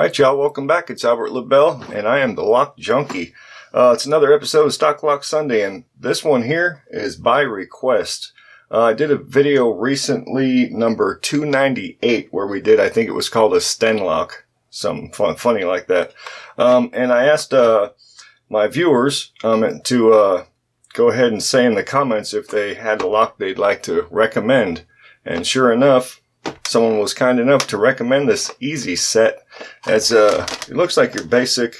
Alright y'all, welcome back. It's Albert Lebel, and I am the Lock Junkie. It's another episode of Stocklocksunday, and this one here is by request. I did a video recently, number 298, where we did, I think it was called a Stenlock. Something funny like that. And I asked my viewers to go ahead and say in the comments if they had a lock they'd like to recommend. And sure enough, someone was kind enough to recommend this easy set. It's it looks like your basic,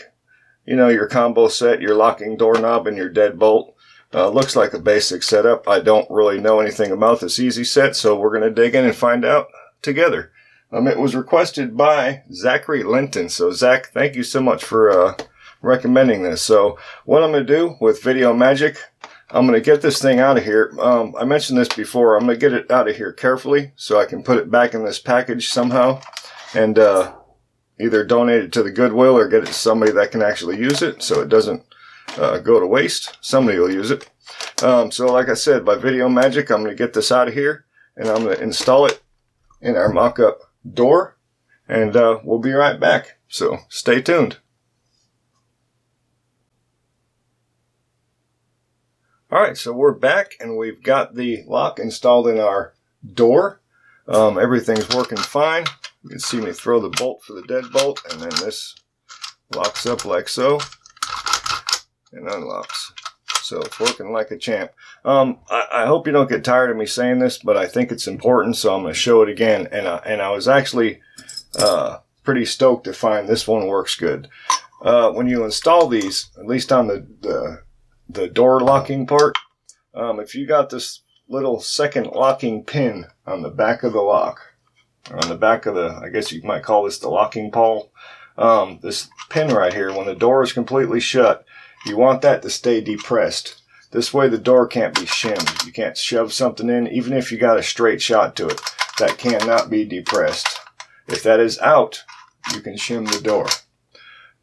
your combo set, your locking doorknob and your deadbolt. Looks like a basic setup. I don't really know anything about this easy set, so we're going to dig in and find out together. It was requested by Zachary Linton. So Zach, thank you so much for recommending this. So what I'm going to do with Video Magic, I'm going to get this thing out of here. I mentioned this before. I'm going to get it out of here carefully so I can put it back in this package somehow and either donate it to the Goodwill or get it to somebody that can actually use it so it doesn't go to waste. Somebody will use it. So like I said, by Video Magic, I'm going to get this out of here and I'm going to install it in our mock-up door, and we'll be right back. So stay tuned. Alright, so we're back and we've got the lock installed in our door. Everything's working fine. You can see me throw the bolt for the deadbolt, and then this locks up like so and unlocks. So it's working like a champ. I hope you don't get tired of me saying this, but I think it's important, so I'm going to show it again. And I was actually pretty stoked to find this one works good. When you install these, at least on the door locking part, if you got this little second locking pin on the back of the lock, or on the back of the, I guess you might call this the locking pawl, this pin right here, when the door is completely shut, you want that to stay depressed. This way the door can't be shimmed. You can't shove something in, even if you got a straight shot to it. That cannot be depressed. If that is out, you can shim the door.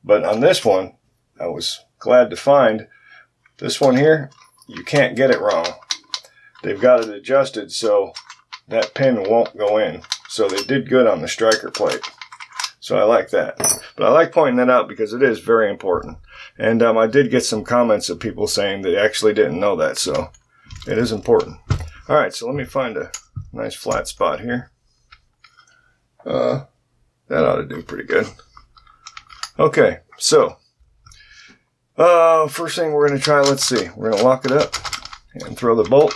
But on this one, I was glad to find this one here, you can't get it wrong. They've got it adjusted so that pin won't go in. So they did good on the striker plate. So I like that. But I like pointing that out because it is very important. And I did get some comments of people saying they actually didn't know that. So it is important. Alright, so let me find a nice flat spot here. That ought to do pretty good. Okay, so first thing we're going to try, let's see. We're going to lock it up and throw the bolt.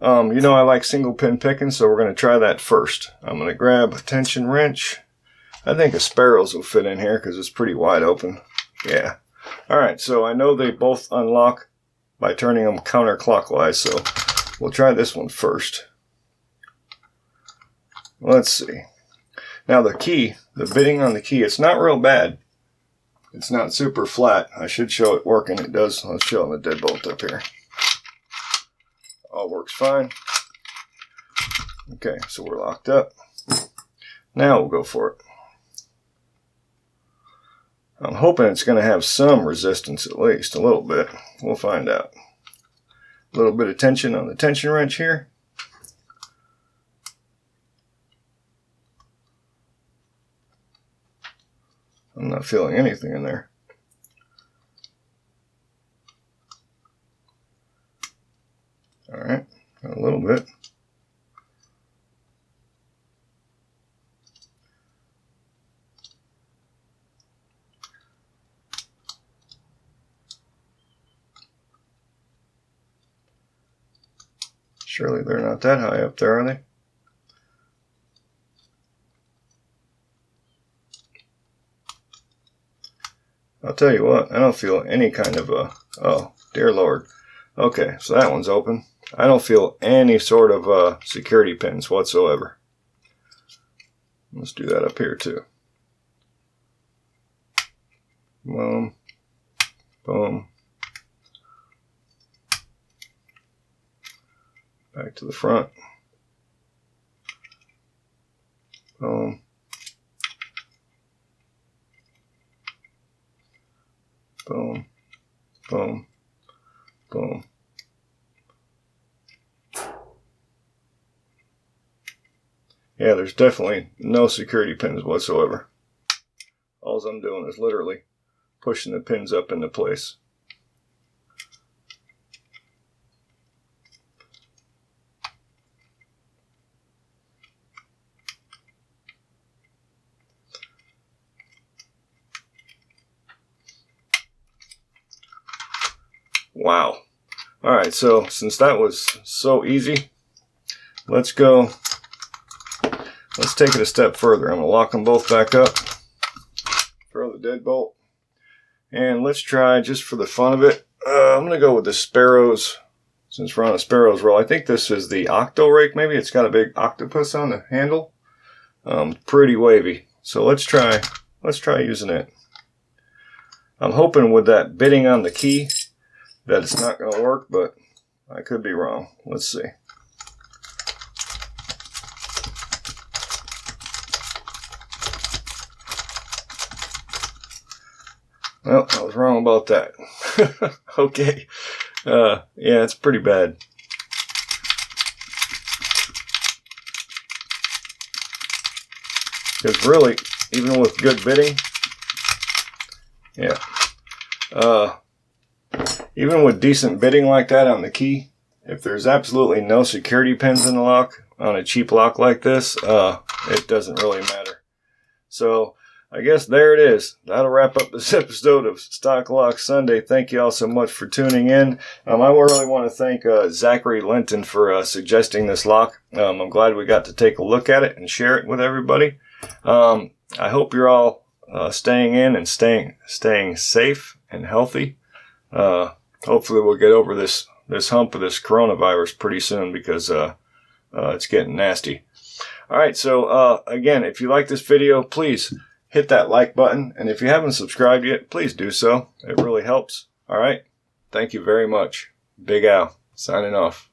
I like single pin picking, so we're going to try that first. I'm going to grab a tension wrench. I think a Sparrow's will fit in here because it's pretty wide open. Yeah. Alright, so I know they both unlock by turning them counterclockwise, so we'll try this one first. Let's see. Now the key, the bitting on the key, it's not real bad. It's not super flat. I should show it working. It does. Let's show the deadbolt up here. All works fine. Okay, so we're locked up. Now we'll go for it. I'm hoping it's going to have some resistance, at least a little bit. We'll find out. A little bit of tension on the tension wrench here. I'm not feeling anything in there. Alright, a little bit. Surely they're not that high up there, are they? I'll tell you what, I don't feel any kind of oh, dear Lord. Okay, so that one's open. I don't feel any sort of security pins whatsoever. Let's do that up here too. Boom. Boom. Back to the front. Boom. Boom. Boom. Boom. Yeah, there's definitely no security pins whatsoever. All I'm doing is literally pushing the pins up into place. Wow. Alright, so since that was so easy, let's take it a step further. I'm going to lock them both back up, throw the deadbolt, and let's try, just for the fun of it, I'm going to go with the Sparrows, since we're on a Sparrows roll. I think this is the Octo Rake, maybe. It's got a big octopus on the handle. Pretty wavy. So let's try using it. I'm hoping with that bitting on the key that it's not going to work, but I could be wrong. Let's see. Well, I was wrong about that. Okay. Yeah, it's pretty bad. Because really, even with good bitting, yeah. Even with decent bitting like that on the key, if there's absolutely no security pins in the lock, on a cheap lock like this, it doesn't really matter. So, I guess there it is. That'll wrap up this episode of Stock Lock Sunday. Thank you all so much for tuning in. I really want to thank Zachary Linton for suggesting this lock. I'm glad we got to take a look at it and share it with everybody. I hope you're all staying in and staying safe and healthy. Hopefully we'll get over this hump of this coronavirus pretty soon, because it's getting nasty. Alright, so again, if you like this video, please hit that like button, and if you haven't subscribed yet, please do so. It really helps. Alright, thank you very much. Big Al, signing off.